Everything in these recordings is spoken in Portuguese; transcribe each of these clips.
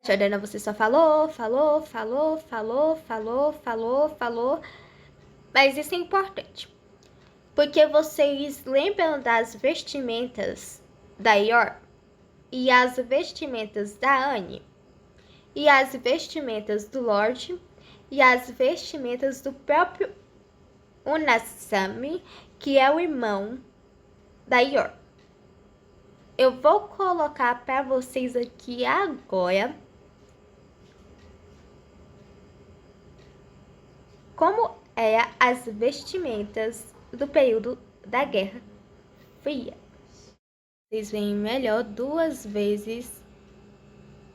Jordana, você só falou, falou, falou, falou, falou, falou, falou. Mas isso é importante. Porque vocês lembram das vestimentas da Yor? E as vestimentas da Anne? E as vestimentas do Lorde? E as vestimentas do próprio Unasami, que é o irmão da Yor. Eu vou colocar para vocês aqui agora como eram as vestimentas do período da Guerra Fria. Vocês veem melhor 2 vezes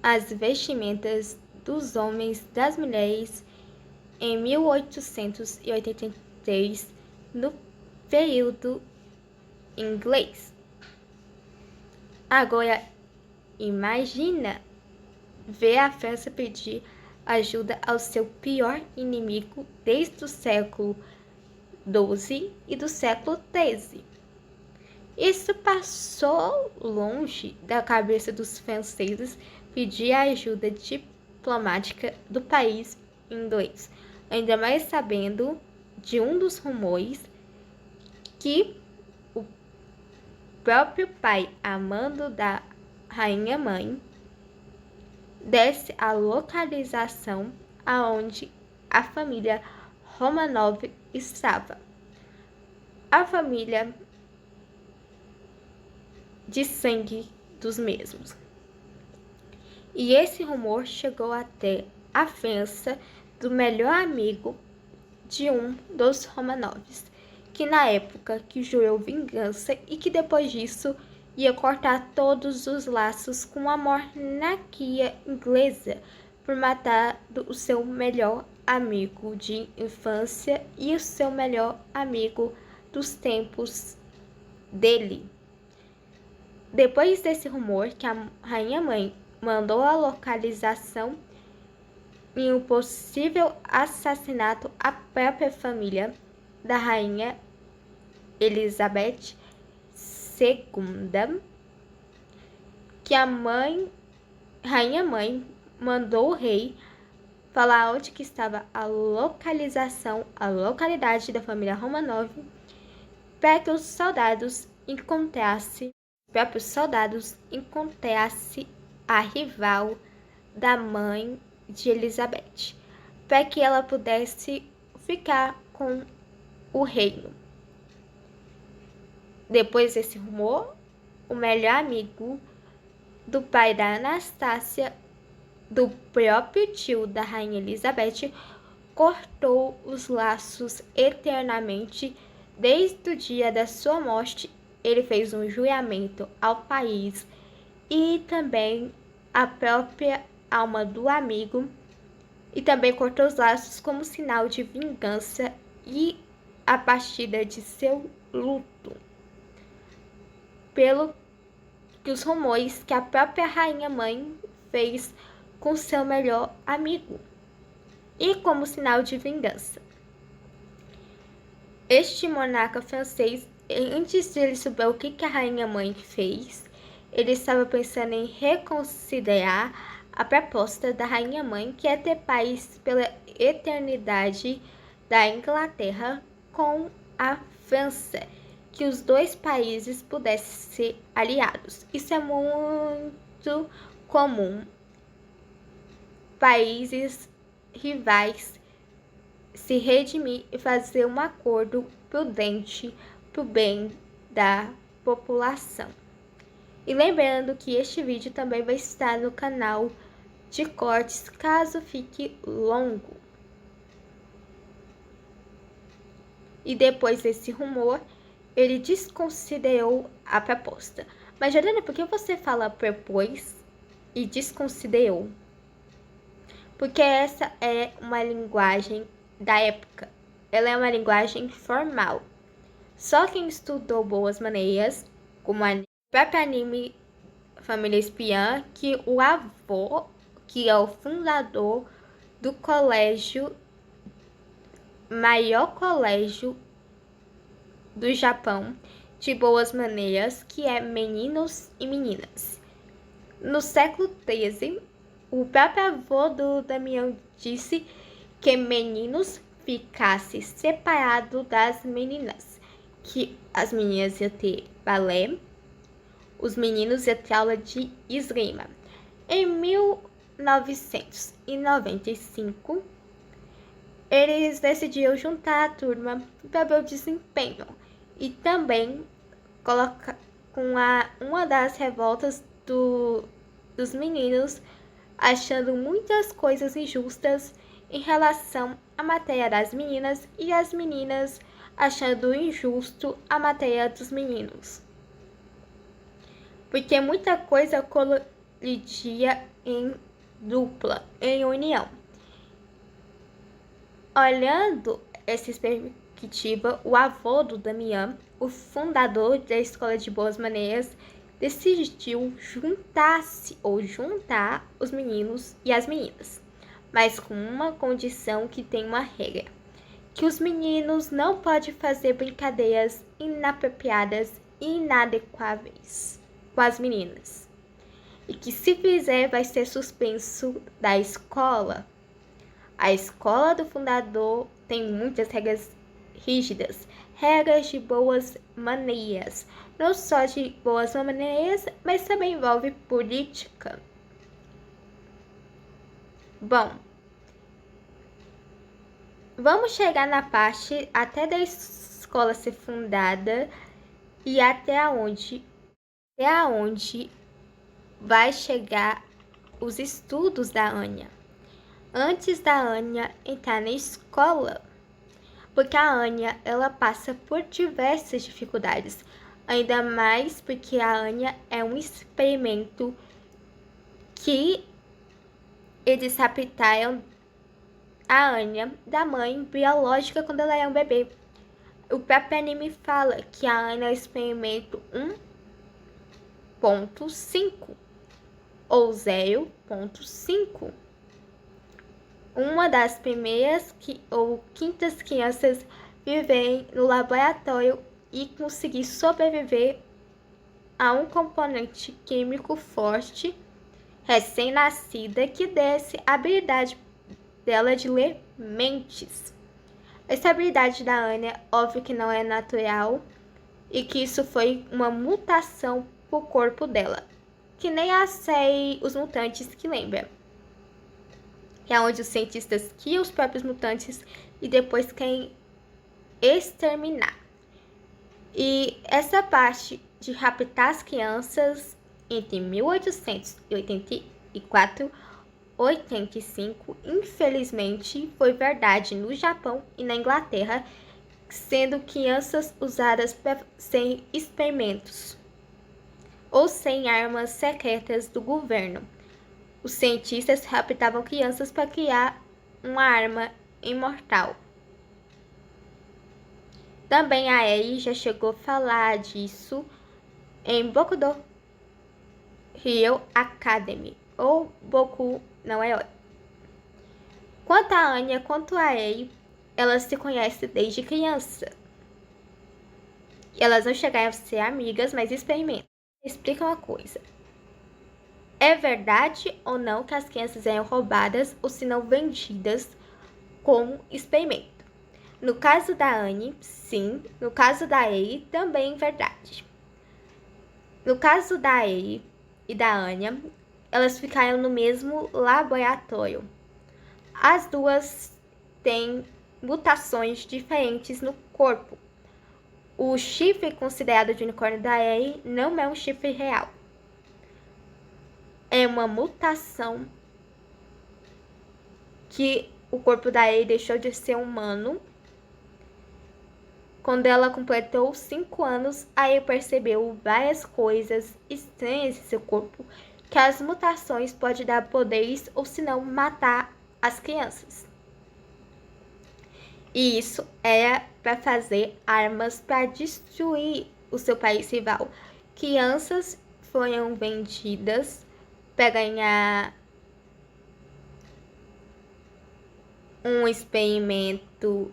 as vestimentas dos homens e das mulheres em 1883, no período inglês. Agora, imagina ver a França pedir ajuda ao seu pior inimigo desde o século XII e do século XIII. Isso passou longe da cabeça dos franceses pedir a ajuda diplomática do país inglês, ainda mais sabendo de um dos rumores que o próprio pai, amando da rainha mãe, desse a localização aonde a família Romanov estava. A família de sangue dos mesmos. E esse rumor chegou até a França do melhor amigo de um dos Romanovs, que na época que jurou vingança e que depois disso ia cortar todos os laços com a monarquia inglesa por matar o seu melhor amigo de infância e o seu melhor amigo dos tempos dele. Depois desse rumor que a rainha mãe mandou a localização em um possível assassinato à própria família da rainha Elizabeth II, que a rainha mãe mandou o rei falar onde que estava a localização, a localidade da família Romanov, para que os próprios soldados encontrassem a rival da mãe de Elizabeth, para que ela pudesse ficar com o reino. Depois desse rumor, o melhor amigo do pai da Anastácia, do próprio tio da rainha Elizabeth, cortou os laços eternamente. Desde o dia da sua morte, ele fez um juramento ao país e também à própria alma do amigo, e também cortou os laços como sinal de vingança e a partida de seu luto, pelo que os rumores que a própria rainha mãe fez com seu melhor amigo, e como sinal de vingança. Este monarca francês, antes de ele saber o que a rainha mãe fez, ele estava pensando em reconsiderar a proposta da rainha mãe, que é ter paz pela eternidade da Inglaterra com a França, que os dois países pudessem ser aliados. Isso é muito comum. Países rivais se redimir e fazer um acordo prudente para o bem da população. E lembrando que este vídeo também vai estar no canal de cortes, caso fique longo. E depois desse rumor, ele desconsiderou a proposta. Mas, Jordana, por que você fala propôs e desconsiderou? Porque essa é uma linguagem da época. Ela é uma linguagem formal. Só quem estudou Boas Maneiras, como a própria anime Família Espiã, que o avô, que é o fundador do maior colégio do Japão de Boas Maneiras, que é Meninos e Meninas. No século XIII, O próprio avô do Damião disse que meninos ficassem separados das meninas, que as meninas iam ter balé, os meninos iam ter aula de esgrima. Em 1995, eles decidiram juntar a turma para ver o desempenho e também colocar com uma das revoltas dos meninos, achando muitas coisas injustas em relação à matéria das meninas e as meninas achando injusto a matéria dos meninos. Porque muita coisa colidia em dupla, em união. Olhando essa perspectiva, o avô do Damião, o fundador da Escola de Boas Maneiras, decidiu juntar os meninos e as meninas, mas com uma condição que tem uma regra, que os meninos não podem fazer brincadeiras inapropriadas e inadequáveis com as meninas, e que se fizer vai ser suspenso da escola. A escola do fundador tem muitas regras rígidas, regras de boas maneiras, não só de boas maneiras, mas também envolve política. Bom, vamos chegar na parte até da escola ser fundada e até onde vai chegar os estudos da Anya. Antes da Anya entrar na escola, porque a Anya ela passa por diversas dificuldades, ainda mais porque a Anya é um experimento que eles raptaram a Anya da mãe biológica quando ela era um bebê. O próprio anime fala que a Anya é o experimento 1.5 ou 0.5. Uma das primeiras ou quintas crianças viverem no laboratório e conseguir sobreviver a um componente químico forte, recém-nascida, que desse a habilidade dela de ler mentes. Essa habilidade da Anya, óbvio que não é natural e que isso foi uma mutação pro corpo dela, que nem a série Os Mutantes que lembra. Que é onde os cientistas criam os próprios mutantes e depois querem exterminar. E essa parte de raptar as crianças entre 1884 e 85, infelizmente, foi verdade no Japão e na Inglaterra, sendo crianças usadas para ser experimentos ou sem armas secretas do governo. Os cientistas raptavam crianças para criar uma arma imortal. Também a Eri já chegou a falar disso em Boku no Hero Academy, ou Boku no Herói. Quanto a Anya quanto a Eri, elas se conhecem desde criança. E elas não chegaram a ser amigas, mas experimentam. Explica uma coisa. É verdade ou não que as crianças eram roubadas ou se não vendidas como experimento? No caso da Anne, sim. No caso da Eri, também é verdade. No caso da Eri e da Anya, elas ficaram no mesmo laboratório. As duas têm mutações diferentes no corpo. O chifre considerado de unicórnio da Eri não é um chifre real. É uma mutação que o corpo da Eri deixou de ser humano. Quando ela completou 5 anos, a Eri percebeu várias coisas estranhas em seu corpo, que as mutações podem dar poderes ou se não matar as crianças. E isso era para fazer armas para destruir o seu país rival. Crianças foram vendidas para ganhar um experimento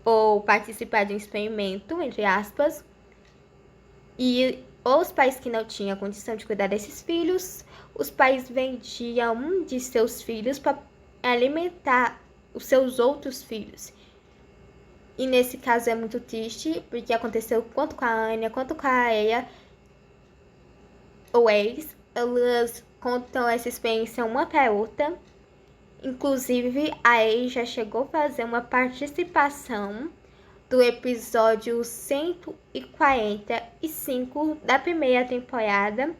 ou participar de um experimento, entre aspas, e ou os pais que não tinham condição de cuidar desses filhos, os pais vendiam um de seus filhos para alimentar os seus outros filhos. E nesse caso é muito triste, porque aconteceu tanto com a Anya quanto com a Aya, ou ex. Elas contam essa experiência uma para outra. Inclusive, a ex já chegou a fazer uma participação do episódio 145 da primeira temporada,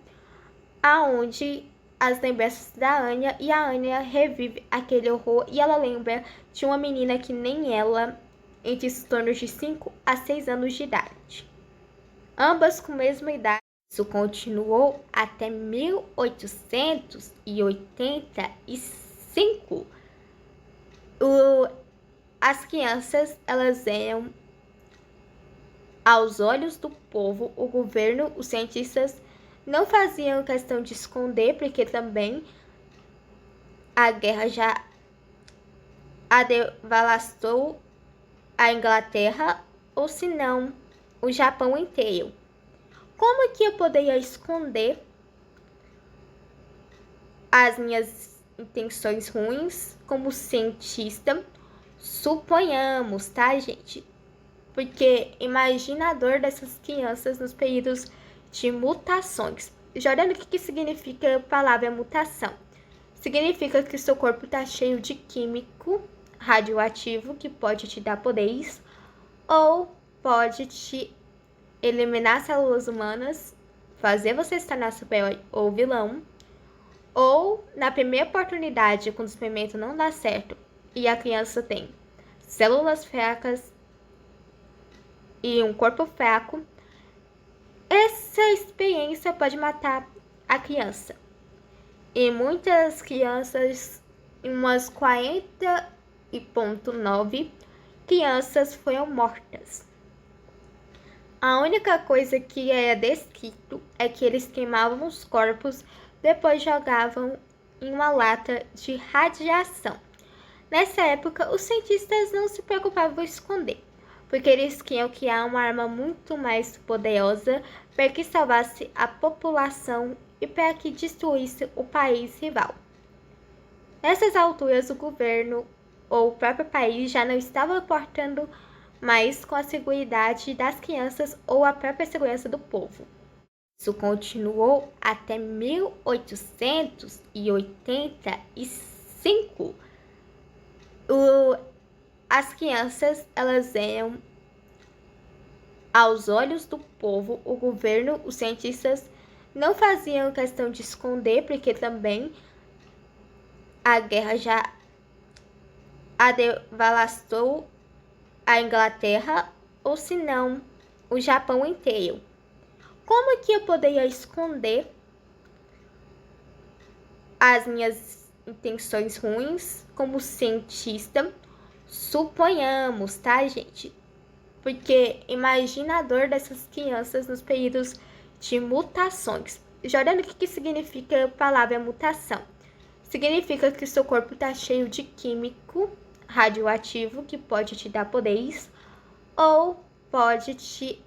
aonde as lembranças da Anya e a Anya revive aquele horror e ela lembra de uma menina que nem ela, entre os tornos de 5 a 6 anos de idade. Ambas com a mesma idade. Isso continuou até 1885. As crianças, elas eram, aos olhos do povo, o governo, os cientistas não faziam questão de esconder, porque também a guerra já devastou a Inglaterra, ou se não, o Japão inteiro. Como que eu poderia esconder as minhas intenções ruins como cientista? Suponhamos, tá, gente? Porque imagina a dor dessas crianças nos períodos de mutações. Jordana, o que significa a palavra mutação? Significa que seu corpo está cheio de químico radioativo que pode te dar poderes ou pode te eliminar células humanas, fazer você se tornar super-herói ou vilão, ou na primeira oportunidade, quando o experimento não dá certo e a criança tem células fracas e um corpo fraco, essa experiência pode matar a criança. E muitas crianças, umas 40,9 crianças foram mortas. A única coisa que é descrito é que eles queimavam os corpos, depois jogavam em uma lata de radiação. Nessa época, os cientistas não se preocupavam em esconder, porque eles queriam criar uma arma muito mais poderosa para que salvasse a população e para que destruísse o país rival. Nessas alturas, o governo ou o próprio país já não estava importando mais com a segurança das crianças ou a própria segurança do povo. Isso continuou até 1885. As crianças, elas eram, aos olhos do povo, o governo, os cientistas não faziam questão de esconder, porque também a guerra já devastou a Inglaterra, ou se não, o Japão inteiro. Como que eu poderia esconder as minhas intenções ruins como cientista? Suponhamos, tá, gente? Porque imagina a dor dessas crianças nos períodos de mutações. Jordana, o que significa a palavra mutação? Significa que seu corpo está cheio de químico radioativo que pode te dar poderes ou pode te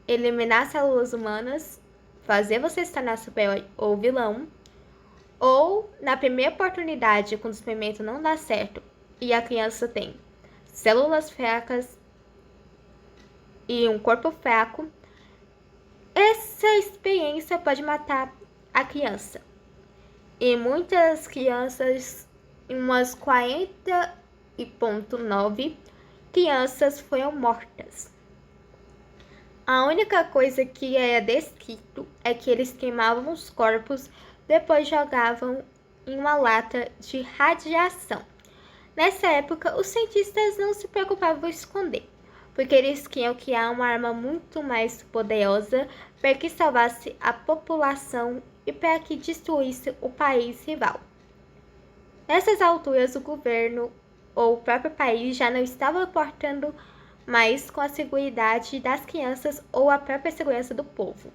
eliminar células humanas, fazer você se tornar super-herói ou vilão, ou na primeira oportunidade, quando o experimento não dá certo e a criança tem células fracas e um corpo fraco, essa experiência pode matar a criança. E muitas crianças, umas 40,9 crianças foram mortas. A única coisa que é descrito é que eles queimavam os corpos, depois jogavam em uma lata de radiação. Nessa época, os cientistas não se preocupavam em esconder, porque eles queriam criar uma arma muito mais poderosa para que salvasse a população e para que destruísse o país rival. Nessas alturas, o governo ou o próprio país já não estava importando mais com a segurança das crianças ou a própria segurança do povo.